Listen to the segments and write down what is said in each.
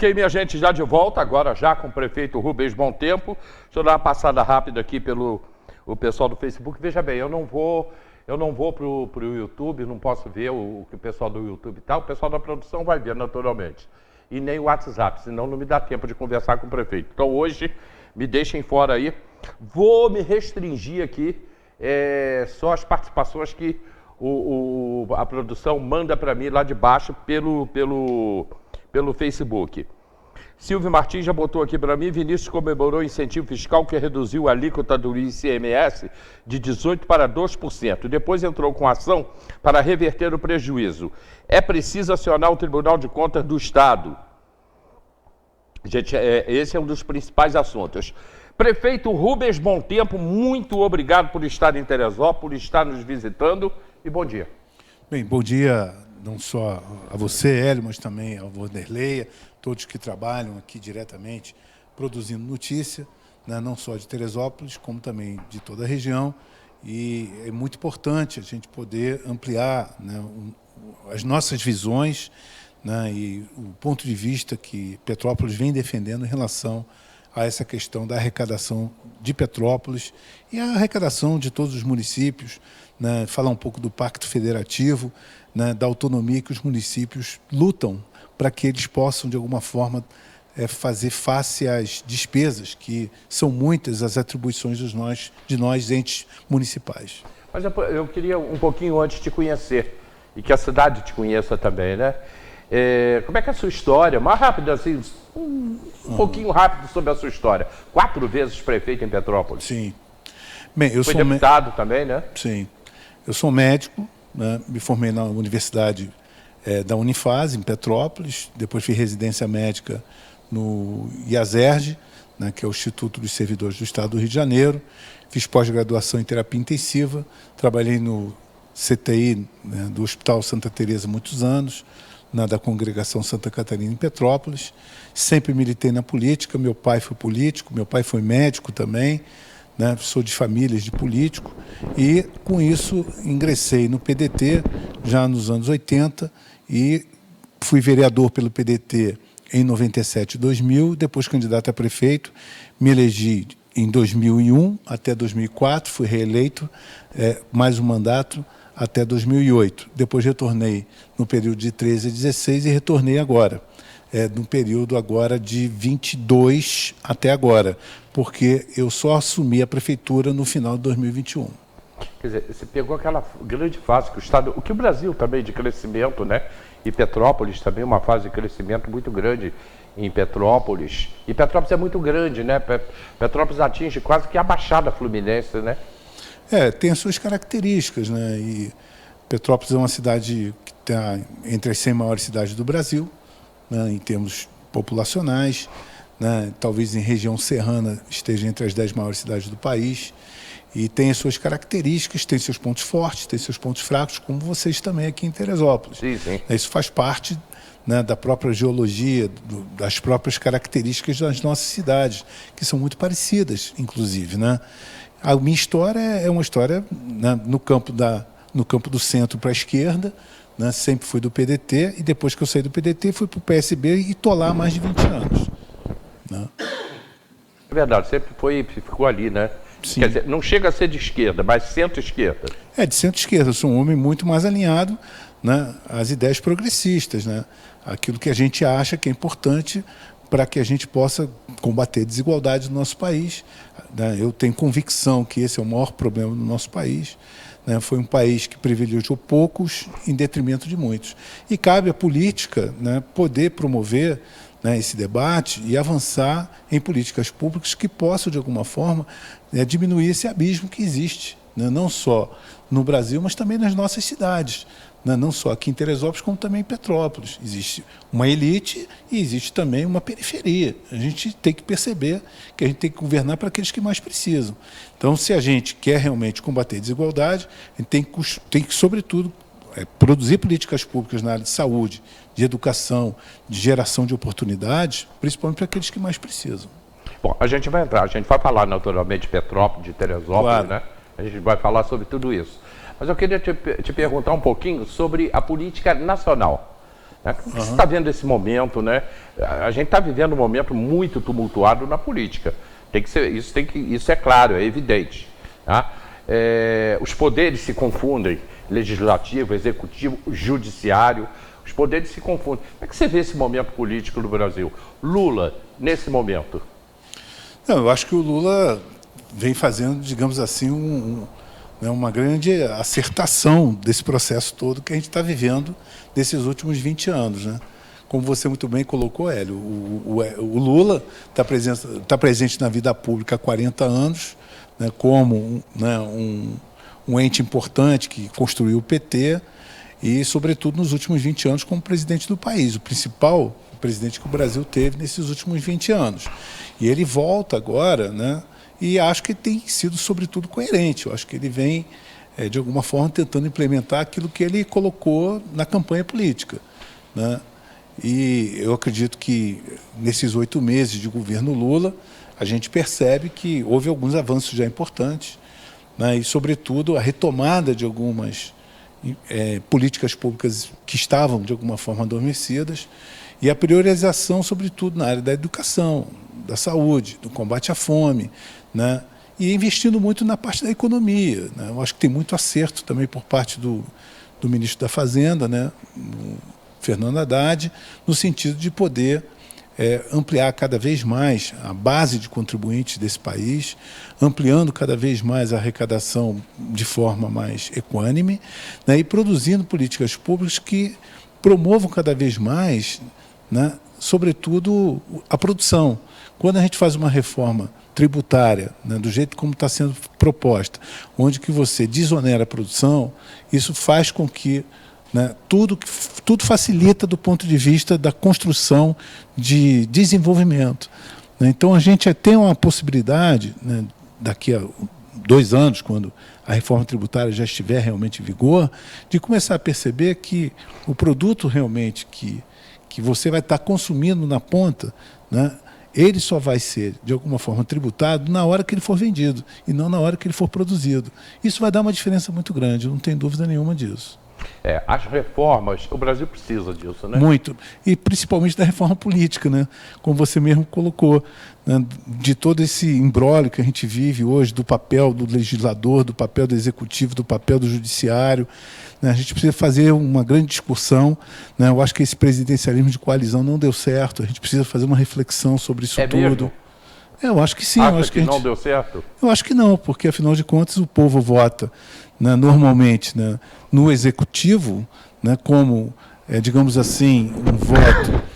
Ok, minha gente, já de volta, agora já com o prefeito Rubens Bom Tempo. Deixa eu dar uma passada rápida aqui pelo o pessoal do Facebook. Veja bem, eu não vou pro YouTube, não posso ver o que o pessoal do YouTube tá, o pessoal da produção vai ver naturalmente. E nem o WhatsApp, senão não me dá tempo de conversar com o prefeito. Então hoje, me deixem fora aí. Vou me restringir aqui, só as participações que a produção manda para mim lá de baixo pelo Facebook. Silvio Martins já botou aqui para mim, Vinícius comemorou o incentivo fiscal que reduziu a alíquota do ICMS de 18% para 2%. Depois entrou com ação para reverter o prejuízo. É preciso acionar o Tribunal de Contas do Estado. Gente, esse é um dos principais assuntos. Prefeito Rubens Bom Tempo, muito obrigado por estar em Teresópolis, por estar nos visitando e bom dia. Bem, bom dia não só a você, Hélio, mas também ao Vanderlei, todos que trabalham aqui diretamente produzindo notícia, né, não só de Teresópolis, como também de toda a região. E é muito importante a gente poder ampliar, né, as nossas visões, né, e o ponto de vista que Petrópolis vem defendendo em relação a essa questão da arrecadação de Petrópolis e a arrecadação de todos os municípios, né, falar um pouco do Pacto Federativo, né, da autonomia que os municípios lutam para que eles possam, de alguma forma, fazer face às despesas, que são muitas as atribuições de nós, entes municipais. Mas eu queria um pouquinho antes te conhecer, e que a cidade te conheça também, né? Como é que é a sua história? Mais rápido, assim, um pouquinho rápido sobre a sua história. 4 vezes prefeito em Petrópolis. Sim. Bem, eu Foi sou deputado também, né? Sim. Eu sou médico, né? Me formei na Universidade da Unifase, em Petrópolis, depois fiz residência médica no IASERJ, né, que é o Instituto dos Servidores do Estado do Rio de Janeiro, fiz pós-graduação em terapia intensiva, trabalhei no CTI, né, do Hospital Santa Teresa há muitos anos, da Congregação Santa Catarina em Petrópolis, sempre militei na política, meu pai foi político, meu pai foi médico também, né, sou de famílias de político, e com isso ingressei no PDT já nos anos 80 e fui vereador pelo PDT em 97 e 2000, depois candidato a prefeito, me elegi em 2001 até 2004, fui reeleito, mais um mandato até 2008. Depois retornei no período de 13 a 16 e retornei agora, no período agora de 22 até agora, porque eu só assumi a prefeitura no final de 2021. Quer dizer, você pegou aquela grande fase que o Estado, o que o Brasil também de crescimento, né? E Petrópolis também uma fase de crescimento muito grande em Petrópolis. E Petrópolis é muito grande, né? Petrópolis atinge quase que a Baixada Fluminense, né? Tem as suas características, né? E Petrópolis é uma cidade que está entre as 100 maiores cidades do Brasil, né, em termos populacionais, né, talvez em região serrana esteja entre as 10 maiores cidades do país, e tem as suas características, tem seus pontos fortes, tem seus pontos fracos, como vocês também aqui em Teresópolis. Sim, sim. Isso faz parte, né, da própria geologia, das próprias características das nossas cidades, que são muito parecidas, inclusive, né? A minha história é uma história, né, no campo do centro para a esquerda, né, sempre fui do PDT, e depois que eu saí do PDT fui para o PSB e estou lá há mais de 20 anos. Né? É verdade, sempre ficou ali, né? Sim. Quer dizer, não chega a ser de esquerda, mas centro-esquerda. De centro-esquerda, eu sou um homem muito mais alinhado, né, às ideias progressistas, né? Aquilo que a gente acha que é importante para que a gente possa combater a desigualdade no nosso país. Né? Eu tenho convicção que esse é o maior problema do nosso país. Né? Foi um país que privilegiou poucos em detrimento de muitos. E cabe à política, né, poder promover, né, esse debate e avançar em políticas públicas que possam, de alguma forma, diminuir esse abismo que existe, né, não só no Brasil, mas também nas nossas cidades. Né, não só aqui em Teresópolis, como também em Petrópolis. Existe uma elite e existe também uma periferia. A gente tem que perceber que a gente tem que governar para aqueles que mais precisam. Então, se a gente quer realmente combater a desigualdade, a gente tem que sobretudo, produzir políticas públicas na área de saúde, de educação, de geração de oportunidades, principalmente para aqueles que mais precisam. Bom, a gente vai falar naturalmente de Petrópolis, de Teresópolis, claro, né? A gente vai falar sobre tudo isso. Mas eu queria te perguntar um pouquinho sobre a política nacional. Né? Como você está vendo esse momento, né? A gente está vivendo um momento muito tumultuado na política. Isso é claro, é evidente. Tá? Os poderes se confundem, legislativo, executivo, judiciário, os poderes se confundem. Como é que você vê esse momento político no Brasil? Lula, nesse momento? Não, eu acho que o Lula vem fazendo, digamos assim, uma grande acertação desse processo todo que a gente está vivendo nesses últimos 20 anos. Né? Como você muito bem colocou, Hélio, o Lula está presente na vida pública há 40 anos, né, como um ente importante que construiu o PT e, sobretudo, nos últimos 20 anos como presidente do país, o principal presidente que o Brasil teve nesses últimos 20 anos. E ele volta agora, né, e acho que tem sido, sobretudo, coerente. Eu acho que ele vem, de alguma forma, tentando implementar aquilo que ele colocou na campanha política. Né? E eu acredito que, nesses 8 meses de governo Lula, a gente percebe que houve alguns avanços já importantes, né? E, sobretudo, a retomada de algumas políticas públicas que estavam, de alguma forma, adormecidas, e a priorização, sobretudo, na área da educação, da saúde, do combate à fome, né? E investindo muito na parte da economia. Né? Eu acho que tem muito acerto também por parte do ministro da Fazenda, né? Fernando Haddad, no sentido de poder ampliar cada vez mais a base de contribuintes desse país, ampliando cada vez mais a arrecadação de forma mais equânime, né, e produzindo políticas públicas que promovam cada vez mais, né, sobretudo, a produção. Quando a gente faz uma reforma tributária, né, do jeito como está sendo proposta, onde que você desonera a produção, isso faz com que, né, tudo facilita do ponto de vista da construção de desenvolvimento. Né? Então, a gente tem uma possibilidade, né, daqui a 2 anos, quando a reforma tributária já estiver realmente em vigor, de começar a perceber que o produto realmente que você vai estar consumindo na ponta, né, ele só vai ser, de alguma forma, tributado na hora que ele for vendido e não na hora que ele for produzido. Isso vai dar uma diferença muito grande, não tem dúvida nenhuma disso. As reformas, o Brasil precisa disso, né? Muito. E principalmente da reforma política, né? Como você mesmo colocou, né? De todo esse imbróglio que a gente vive hoje, do papel do legislador, do papel do executivo, do papel do judiciário. Né? A gente precisa fazer uma grande discussão. Né? Eu acho que esse presidencialismo de coalizão não deu certo. A gente precisa fazer uma reflexão sobre isso tudo. Mesmo? Eu acho que sim. Acha eu acho que não deu certo? Eu acho que não, porque, afinal de contas, o povo vota, né, normalmente, né, no executivo, né, como, digamos assim, um voto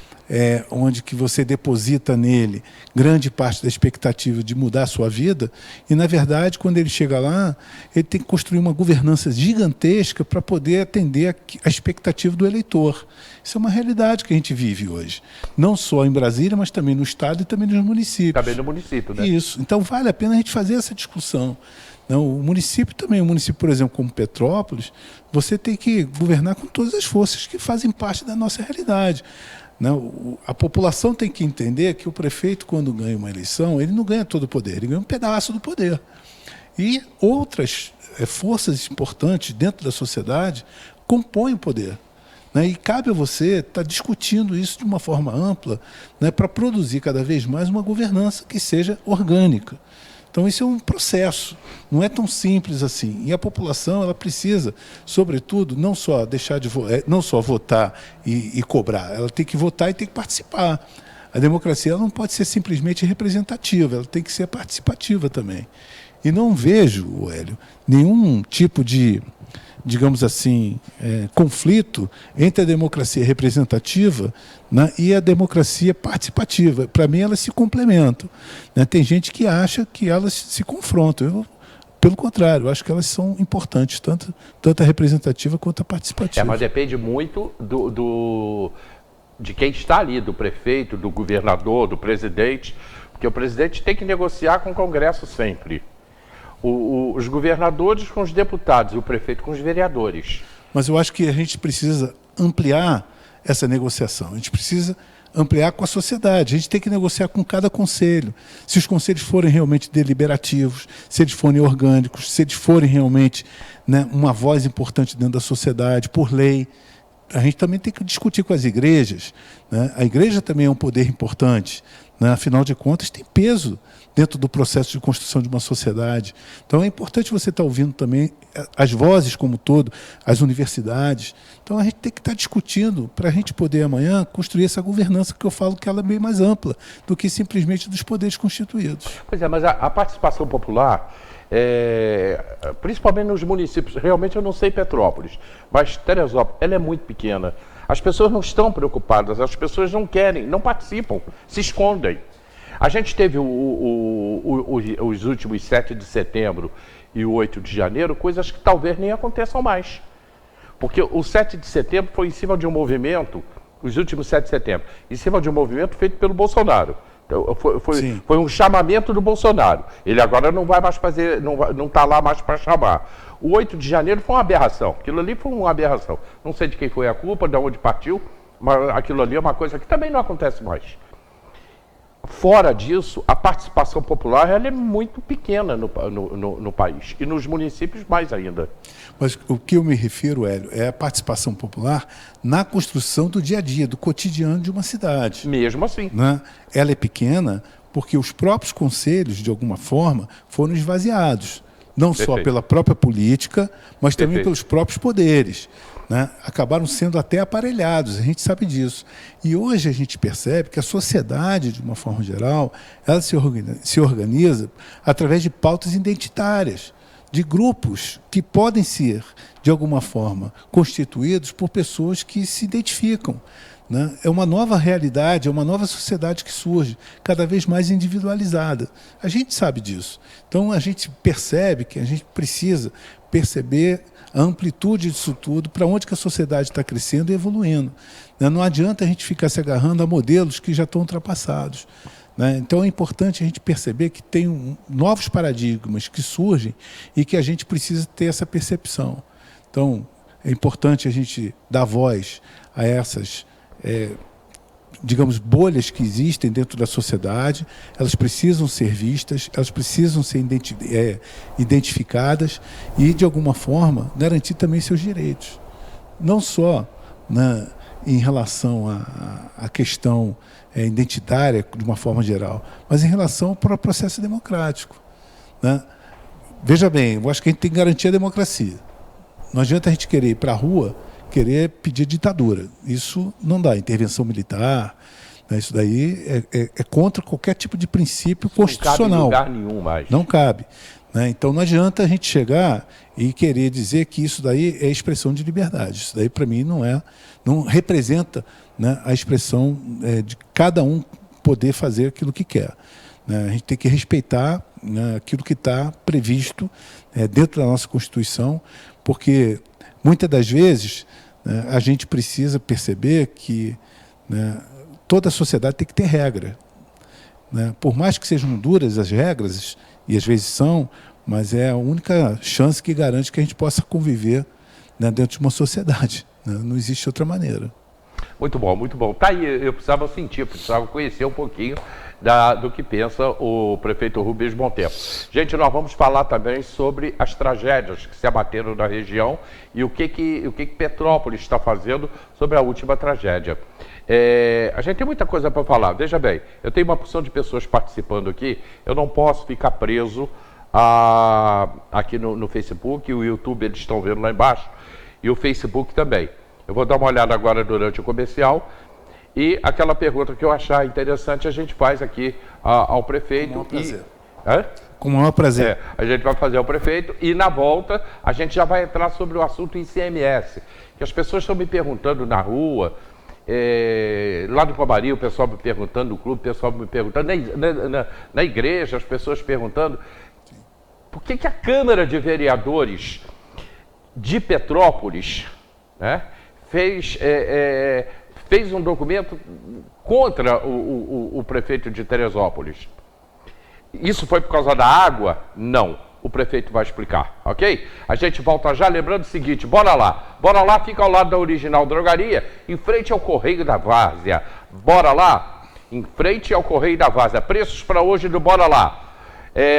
onde que você deposita nele grande parte da expectativa de mudar a sua vida, e, na verdade, quando ele chega lá, ele tem que construir uma governança gigantesca para poder atender a expectativa do eleitor. Isso é uma realidade que a gente vive hoje. Não só em Brasília, mas também no Estado e também nos municípios. Também no município, né? Isso. Então, vale a pena a gente fazer essa discussão. Não, o município também, por exemplo, como Petrópolis, você tem que governar com todas as forças que fazem parte da nossa realidade. Não, a população tem que entender que o prefeito, quando ganha uma eleição, ele não ganha todo o poder, ele ganha um pedaço do poder. E outras forças importantes dentro da sociedade compõem o poder. Né? E cabe a você estar discutindo isso de uma forma ampla, né, para produzir cada vez mais uma governança que seja orgânica. Então, isso é um processo, não é tão simples assim. E a população, ela precisa, sobretudo, não só não só votar e cobrar, ela tem que votar e tem que participar. A democracia ela não pode ser simplesmente representativa, ela tem que ser participativa também. E não vejo, Hélio, nenhum tipo de, digamos assim, conflito entre a democracia representativa, né, e a democracia participativa. Para mim, elas se complementam. Né? Tem gente que acha que elas se confrontam. Eu, pelo contrário, eu acho que elas são importantes, tanto a representativa quanto a participativa. Mas depende muito de quem está ali, do prefeito, do governador, do presidente, porque o presidente tem que negociar com o Congresso sempre. Os governadores com os deputados, o prefeito com os vereadores. Mas eu acho que a gente precisa ampliar essa negociação. A gente precisa ampliar com a sociedade. A gente tem que negociar com cada conselho. Se os conselhos forem realmente deliberativos, se eles forem orgânicos, se eles forem realmente, né, uma voz importante dentro da sociedade, por lei, a gente também tem que discutir com as igrejas, né? A igreja também é um poder importante, né? Afinal de contas, tem peso dentro do processo de construção de uma sociedade. Então é importante você estar ouvindo também as vozes como um todo, as universidades. Então a gente tem que estar discutindo para a gente poder amanhã construir essa governança que eu falo que ela é bem mais ampla do que simplesmente dos poderes constituídos. Pois é, mas a participação popular, principalmente nos municípios, realmente eu não sei Petrópolis, mas Teresópolis, ela é muito pequena. As pessoas não estão preocupadas, as pessoas não querem, não participam, se escondem. A gente teve os últimos 7 de setembro e o 8 de janeiro, coisas que talvez nem aconteçam mais. Porque o 7 de setembro foi em cima de um movimento, os últimos 7 de setembro, em cima de um movimento feito pelo Bolsonaro. Então, foi um chamamento do Bolsonaro. Ele agora não vai mais fazer, não está lá mais para chamar. O 8 de janeiro foi uma aberração. Aquilo ali foi uma aberração. Não sei de quem foi a culpa, de onde partiu, mas aquilo ali é uma coisa que também não acontece mais. Fora disso, a participação popular ela é muito pequena no país, e nos municípios mais ainda. Mas o que eu me refiro, Hélio, é a participação popular na construção do dia a dia, do cotidiano de uma cidade. Mesmo assim. Né? Ela é pequena porque os próprios conselhos, de alguma forma, foram esvaziados. Não só pela própria política, mas também pelos próprios poderes. Né? Acabaram sendo até aparelhados, a gente sabe disso. E hoje a gente percebe que a sociedade, de uma forma geral, ela se organiza através de pautas identitárias, de grupos que podem ser, de alguma forma, constituídos por pessoas que se identificam. Né? É uma nova realidade, é uma nova sociedade que surge, cada vez mais individualizada. A gente sabe disso. Então, a gente percebe que a gente precisa perceber a amplitude disso tudo, para onde que a sociedade está crescendo e evoluindo. Né? Não adianta a gente ficar se agarrando a modelos que já estão ultrapassados. Né? Então, é importante a gente perceber que tem novos paradigmas que surgem e que a gente precisa ter essa percepção. Então, é importante a gente dar voz a essas digamos, bolhas que existem dentro da sociedade. Elas precisam ser vistas, elas precisam ser identificadas e, de alguma forma, garantir também seus direitos. Não só em relação à questão identitária, de uma forma geral, mas em relação ao próprio processo democrático. Né? Veja bem, eu acho que a gente tem que garantir a democracia. Não adianta a gente querer ir para a rua querer pedir ditadura. Isso não dá. Intervenção militar, né? Isso daí é contra qualquer tipo de princípio constitucional. Não cabe em lugar nenhum mais. Não cabe. Né? Então não adianta a gente chegar e querer dizer que isso daí é expressão de liberdade. Isso daí, para mim, não representa, né, a expressão de cada um poder fazer aquilo que quer. Né? A gente tem que respeitar, né, aquilo que está previsto dentro da nossa Constituição, porque muitas das vezes a gente precisa perceber que, né, toda a sociedade tem que ter regra. Né? Por mais que sejam duras as regras, e às vezes são, mas é a única chance que garante que a gente possa conviver, né, dentro de uma sociedade. Né? Não existe outra maneira. Muito bom, muito bom. Tá aí, eu precisava sentir, eu precisava conhecer um pouquinho do que pensa o prefeito Rubens Bontempo. Gente, nós vamos falar também sobre as tragédias que se abateram na região e o que Petrópolis está fazendo sobre a última tragédia. A gente tem muita coisa para falar. Veja bem, eu tenho uma porção de pessoas participando aqui, eu não posso ficar preso aqui no Facebook, o YouTube eles estão vendo lá embaixo, e o Facebook também. Eu vou dar uma olhada agora durante o comercial e aquela pergunta que eu achar interessante a gente faz aqui ao prefeito. Com o maior prazer. Com o maior prazer. A gente vai fazer ao prefeito e na volta a gente já vai entrar sobre o assunto ICMS, que as pessoas estão me perguntando na rua, lá no Cobari, o pessoal me perguntando, no clube, o pessoal me perguntando, na igreja, as pessoas perguntando por que a Câmara de Vereadores de Petrópolis, né, fez um documento contra o prefeito de Teresópolis. Isso foi por causa da água? Não. O prefeito vai explicar, ok? A gente volta já, lembrando o seguinte, bora lá, fica ao lado da Original Drogaria, em frente ao Correio da Várzea. Bora lá, em frente ao Correio da Várzea. Preços para hoje do Bora Lá.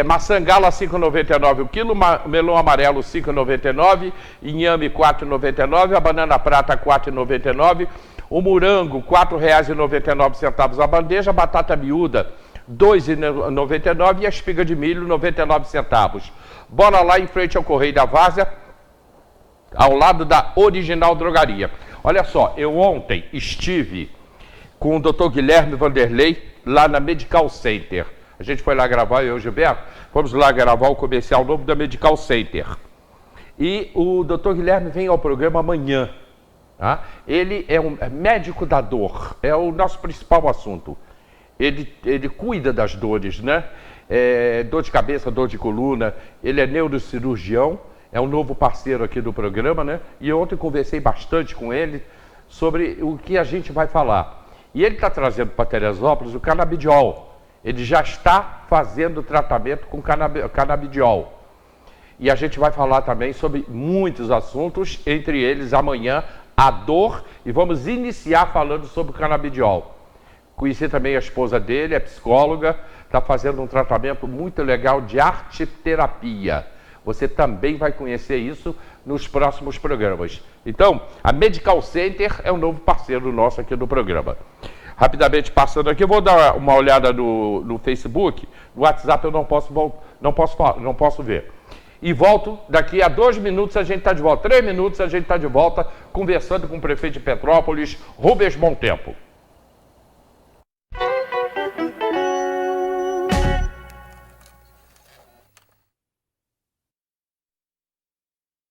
Maçangala 5,99 o quilo, melão amarelo 5,99, inhame 4,99, a banana prata 4,99, o morango R$ 4,99 a bandeja, a batata miúda R$ 2,99 e a espiga de milho 99 centavos. Bora lá em frente ao Correio da Várzea, ao lado da Original Drogaria. Olha só, eu ontem estive com o Dr. Guilherme Vanderlei lá na Medical Center. A gente foi lá gravar, eu e o Gilberto, fomos lá gravar o comercial novo da Medical Center. E o Dr. Guilherme vem ao programa amanhã. Tá? Ele é um médico da dor, é o nosso principal assunto. Ele cuida das dores, né? Dor de cabeça, dor de coluna, ele é neurocirurgião, é um novo parceiro aqui do programa, né? E ontem conversei bastante com ele sobre o que a gente vai falar. E ele está trazendo para Teresópolis o canabidiol. Ele já está fazendo tratamento com canabidiol. E a gente vai falar também sobre muitos assuntos, entre eles amanhã a dor, e vamos iniciar falando sobre o canabidiol. Conheci também a esposa dele, é psicóloga, está fazendo um tratamento muito legal de arte-terapia. Você também vai conhecer isso nos próximos programas. Então, a Medical Center é um novo parceiro nosso aqui do programa. Rapidamente passando aqui, eu vou dar uma olhada no Facebook, no WhatsApp eu não posso ver. E volto, daqui a 2 minutos a gente está de volta, 3 minutos a gente está de volta, conversando com o prefeito de Petrópolis, Rubens Bom Tempo.